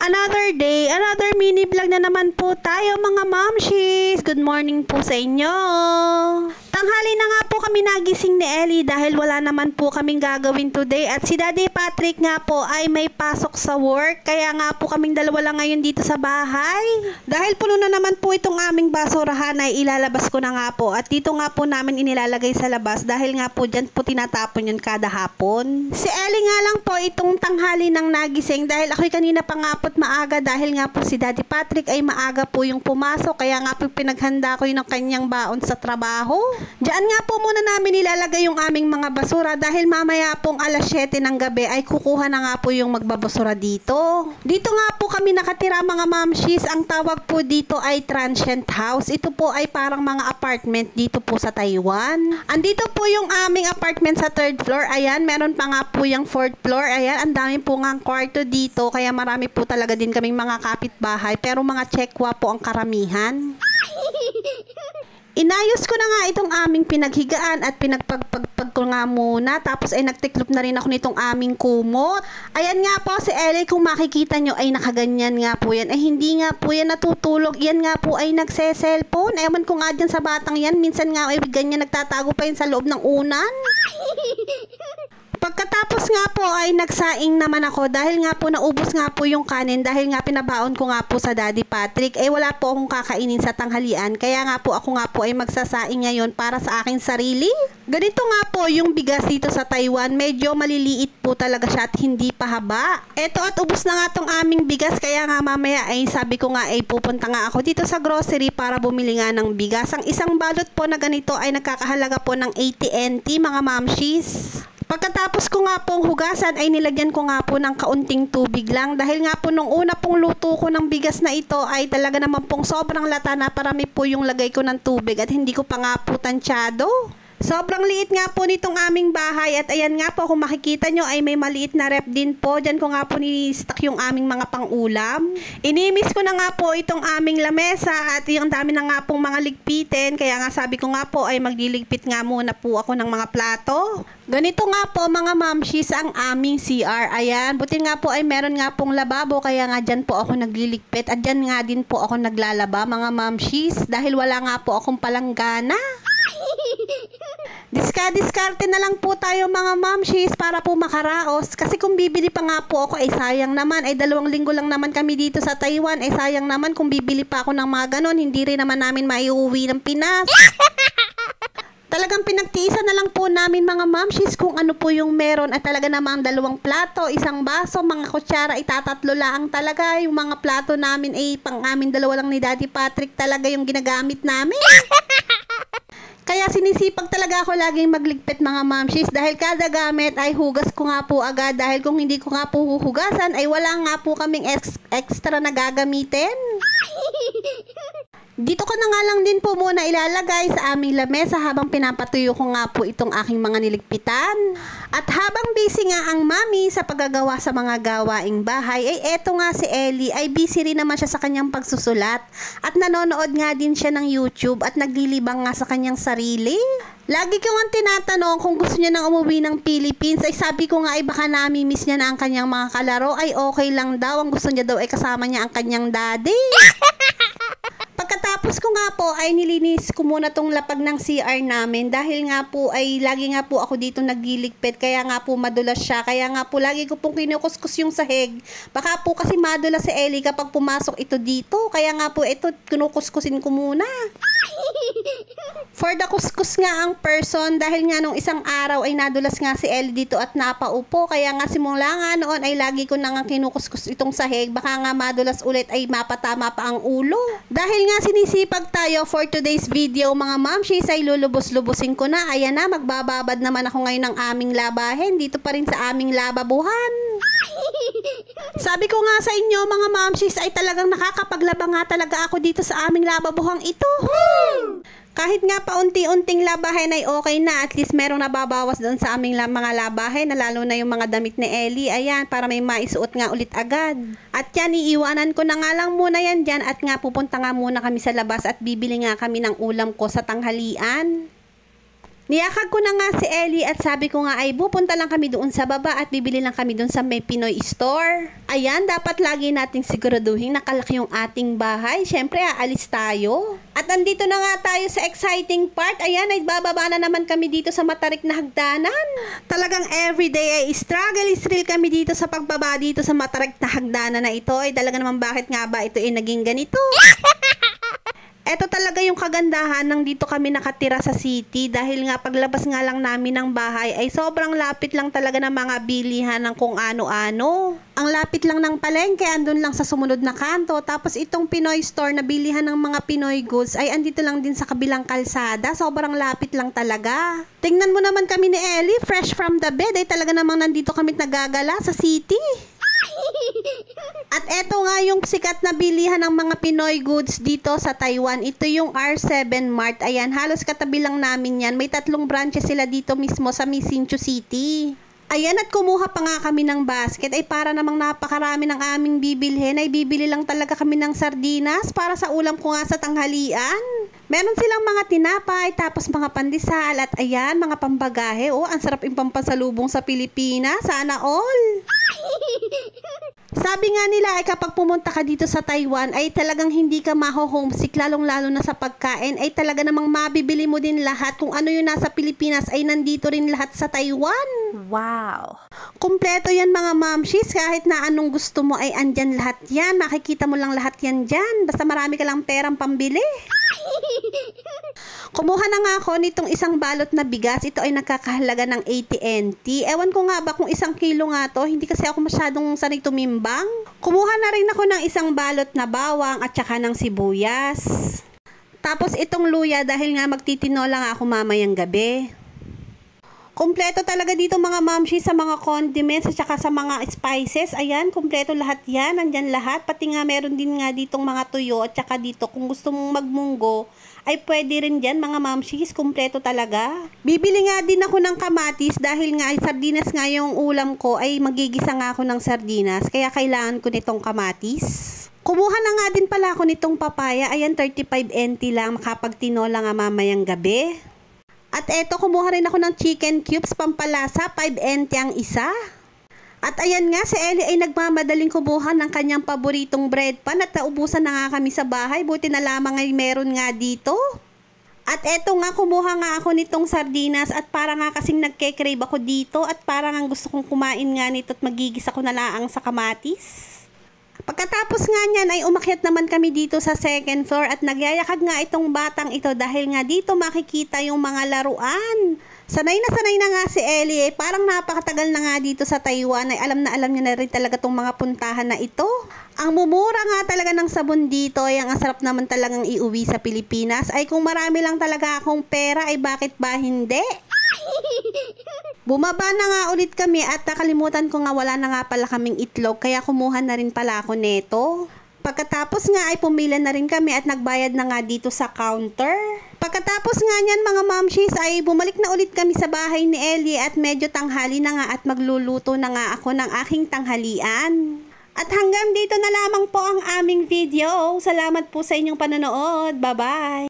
Another day, another mini vlog na naman po tayo mga mamshis. Good morning po sa inyo. Tanghali na nga po kami nagising ni Ellie dahil wala naman po kaming gagawin today. At si Daddy Patrick nga po ay may pasok sa work. Kaya nga po kaming dalawa lang ngayon dito sa bahay. Dahil puno na naman po itong aming basurahan ay ilalabas ko na nga po. At dito nga po namin inilalagay sa labas dahil nga po dyan po tinatapon yun kada hapon. Si Ellie nga lang po itong tanghali nang nagising dahil ako'y kanina pa nga po't maaga dahil nga po si Daddy Patrick ay maaga po yung pumasok. Kaya nga po pinaghanda ko yung kanyang baon sa trabaho. Diyan nga po muna namin ilalagay yung aming mga basura dahil mamaya pong alas 7 ng gabi ay kukuha na nga po yung magbabasura dito. Dito nga po kami nakatira mga mamshis. Ang tawag po dito ay transient house. Ito po ay parang mga apartment dito po sa Taiwan. Andito po yung aming apartment sa 3rd floor. Ayan, meron pa nga po yung 4th floor. Ayan, ang dami po nga kwarto dito. Kaya marami po talaga din kaming mga kapitbahay. Pero mga Tsekwa po ang karamihan. Inayos ko na nga itong aming pinaghigaan at pinagpagpagpag ko nga muna. Tapos ay nagtiklop na rin ako nitong aming kumot. Ayan nga po si Ellie, kung makikita nyo ay nakaganyan nga po yan. Ay hindi nga po yan natutulog. Yan nga po ay nagse-cellphone. Ewan ko nga dyan sa batang yan. Minsan nga ay ganyan nagtatago pa yan sa loob ng unan. Pagkatapos nga po ay nagsaing naman ako dahil nga po naubos nga po yung kanin dahil nga pinabaon ko nga po sa Daddy Patrick. Wala po akong kakainin sa tanghalian kaya nga po ako nga po ay magsasaing ngayon para sa aking sarili. Ganito nga po yung bigas dito sa Taiwan. Medyo maliliit po talaga siya at hindi pa haba. Eto at ubos na nga tong aming bigas kaya nga mamaya ay sabi ko nga ay pupunta nga ako dito sa grocery para bumili nga ng bigas. Ang isang balot po na ganito ay nagkakahalaga po ng 80 NT mga mamshis. Pagkatapos ko nga pong hugasan ay nilagyan ko nga po ng kaunting tubig lang dahil nga po nung una pong luto ko ng bigas na ito ay talaga naman pong sobrang lata na parami po yung lagay ko ng tubig at hindi ko pa nga po tansyado. Sobrang liit nga po nitong aming bahay at ayan nga po kung makikita nyo ay may maliit na rep din po. Diyan ko nga po ni-stock yung aming mga pang-ulam. Inimis ko na nga po itong aming lamesa at yung dami na nga pong mga ligpitin. Kaya nga sabi ko nga po ay magliligpit nga muna po ako ng mga plato. Ganito nga po mga mamshis ang aming CR. Ayan, buti nga po ay meron nga pong lababo kaya nga dyan po ako nagliligpit at dyan nga din po ako naglalaba mga mamshis dahil wala nga po akong palanggana. Diskarte na lang po tayo mga mamshis para po makaraos kasi kung bibili pa nga po ako ay sayang naman ay 2 linggo lang naman kami dito sa Taiwan ay sayang naman kung bibili pa ako ng mga ganon hindi rin naman namin maiuwi ng Pinas. Talagang pinagtiisan na lang po namin mga mamshis kung ano po yung meron at talaga namang 2 plato, 1 baso, mga kutsara, itatatlo lang talaga. Yung mga plato namin ay pang amin 2 lang ni Daddy Patrick talaga yung ginagamit namin. Kaya sinisipag talaga ako laging magligpit mga mamshis dahil kada gamit ay hugas ko nga po agad dahil kung hindi ko nga po huhugasan ay wala nga po kaming extra na gagamitin. Dito ko na nga lang din po muna ilalagay sa aming lamesa habang pinapatuyo ko nga po itong aking mga niligpitan. At habang busy nga ang mami sa paggagawa sa mga gawaing bahay, ay eto nga si Ellie ay busy rin naman siya sa kanyang pagsusulat. At nanonood nga din siya ng YouTube at naglilibang nga sa kanyang sarili. Lagi ko nga tinatanong kung gusto niya nang umuwi ng Philippines, ay sabi ko nga ay baka nami-miss niya na ang kanyang mga kalaro, ay okay lang daw, ang gusto niya daw ay kasama niya ang kanyang daddy. Pagkatapos ko nga po ay nilinis ko muna tong lapag ng CR namin dahil nga po ay lagi nga po ako dito nagliligpit kaya nga po madulas siya. Kaya nga po lagi ko pong kinukuskus yung sahig. Baka po kasi madulas si Ellie kapag pumasok ito dito. Kaya nga po ito kinukuskusin ko muna. For the kuskus nga ang person dahil nga nung isang araw ay nadulas nga si Ellie dito at napaupo. Kaya nga simula nga noon ay lagi ko na nga kinukuskus itong sahig. Baka nga madulas ulit ay mapatama pa ang ulo. Dahil nga sinisipag tayo for today's video mga mamshis ay lulubos-lubusin ko na. Ayan na, magbababad naman ako ngayon ng aming labahin dito pa rin sa aming lababuhan. Sabi ko nga sa inyo mga mamshis ay talagang nakakapaglaba nga talaga ako dito sa aming lababuhang ito. Kahit nga paunti-unting labahin ay okay na. At least merong nababawas doon sa aming mga labahin na lalo na yung mga damit ni Ellie. Ayan, para may maisuot nga ulit agad. At yan, iiwanan ko na nga lang muna yan dyan. At nga, pupunta nga muna kami sa labas at bibili nga kami ng ulam ko sa tanghalian. Niyakag ko na nga si Ellie at sabi ko nga ay pupunta lang kami doon sa baba at bibili lang kami doon sa may Pinoy store. Ayan, dapat lagi nating siguraduhin nakalaki yung ating bahay. Syempre, aalis tayo. At andito na nga tayo sa exciting part. Ayan, ay bababa na naman kami dito sa matarik na hagdanan. Talagang everyday ay struggle is real kami dito sa pagbaba dito sa matarik na hagdanan na ito. Ay talaga naman bakit nga ba ito ay naging ganito? Ito talaga yung kagandahan ng dito kami nakatira sa city dahil nga paglabas nga lang namin ng bahay ay sobrang lapit lang talaga ng mga bilihan ng kung ano-ano. Ang lapit lang ng palengke, andun lang sa sumunod na kanto. Tapos itong Pinoy store na bilihan ng mga Pinoy goods ay andito lang din sa kabilang kalsada. Sobrang lapit lang talaga. Tingnan mo naman kami ni Ellie, fresh from the bed ay talaga namang nandito kami nagagala sa city. At eto nga yung sikat na bilihan ng mga Pinoy goods dito sa Taiwan. Ito yung R7 Mart. Ayan, halos katabi lang namin yan. May 3 branches sila dito mismo sa Misinchu City. Ayan, at kumuha pa nga kami ng basket. Ay para namang napakarami ng aming bibilhin. Ay bibili lang talaga kami ng sardinas para sa ulam ko nga sa tanghalian. Meron silang mga tinapay, tapos mga pandesal, at ayan, mga pambagahe. Oh, ang sarap yung pampasalubong sa Pilipinas. Sana all! Sabi nga nila ay kapag pumunta ka dito sa Taiwan ay talagang hindi ka maho-homesick, lalong-lalo na sa pagkain ay talaga namang mabibili mo din lahat. Kung ano yung nasa Pilipinas ay nandito rin lahat sa Taiwan. Wow! Kumpleto yan mga mamshis, kahit na anong gusto mo ay andyan lahat yan. Makikita mo lang lahat yan dyan. Basta marami ka lang perang pambili. Kumuha na nga ako nitong isang balot na bigas. Ito ay nagkakahalaga ng 80 NT. Ewan ko nga ba kung 1 kilo nga to. Hindi kasi ako masyadong sanay tumimbang. Kumuha na rin ako ng isang balot na bawang at saka ng sibuyas. Tapos itong luya dahil nga magtitinola nga ako mamayang gabi. Kumpleto talaga dito mga mamshi sa mga condiments at saka sa mga spices. Ayan, kumpleto lahat yan. Nandyan lahat. Pati nga meron din nga ditong mga tuyo at saka dito kung gusto mong magmunggo ay pwede rin dyan mga mamshis. Kumpleto talaga. Bibili nga din ako ng kamatis dahil nga ay sardinas nga yung ulam ko ay magigisa nga ako ng sardinas. Kaya kailangan ko nitong kamatis. Kumuha na nga din pala ako nitong papaya. Ayan, 35 NT lang. Makapagtinola nga mamayang gabi. At eto, kumuha rin ako ng chicken cubes pampalasa, 5 NT ang isa. At ayan nga, si Ellie ay nagmamadaling kumuha ng kanyang paboritong bread pan at naubusan na nga kami sa bahay. Buti na lamang ay meron nga dito. At eto nga, kumuha nga ako nitong sardinas at para nga kasing nagke-crave ako dito at para nga gusto kong kumain nga nito at magigis ako na laang sa kamatis. Pagkatapos nga niyan ay umakyat naman kami dito sa 2nd floor at nagyayakag nga itong batang ito dahil nga dito makikita yung mga laruan. Sanay na nga si Ellie. Parang napakatagal na nga dito sa Taiwan ay alam niya na rin talaga itong mga puntahan na ito. Ang mumura nga talaga ng sabon dito ay ang sarap naman talagang iuwi sa Pilipinas. Ay kung marami lang talaga akong pera ay bakit ba hindi? Bumaba na nga ulit kami at nakalimutan ko nga wala na nga pala kaming itlog kaya kumuha na rin pala ako neto. Pagkatapos nga ay pumila na rin kami at nagbayad na nga dito sa counter. Pagkatapos nga niyan mga mamshis ay bumalik na ulit kami sa bahay ni Ellie at medyo tanghali na nga at magluluto na nga ako ng aking tanghalian. At hanggang dito na lamang po ang aming video. Salamat po sa inyong panonood. Bye-bye!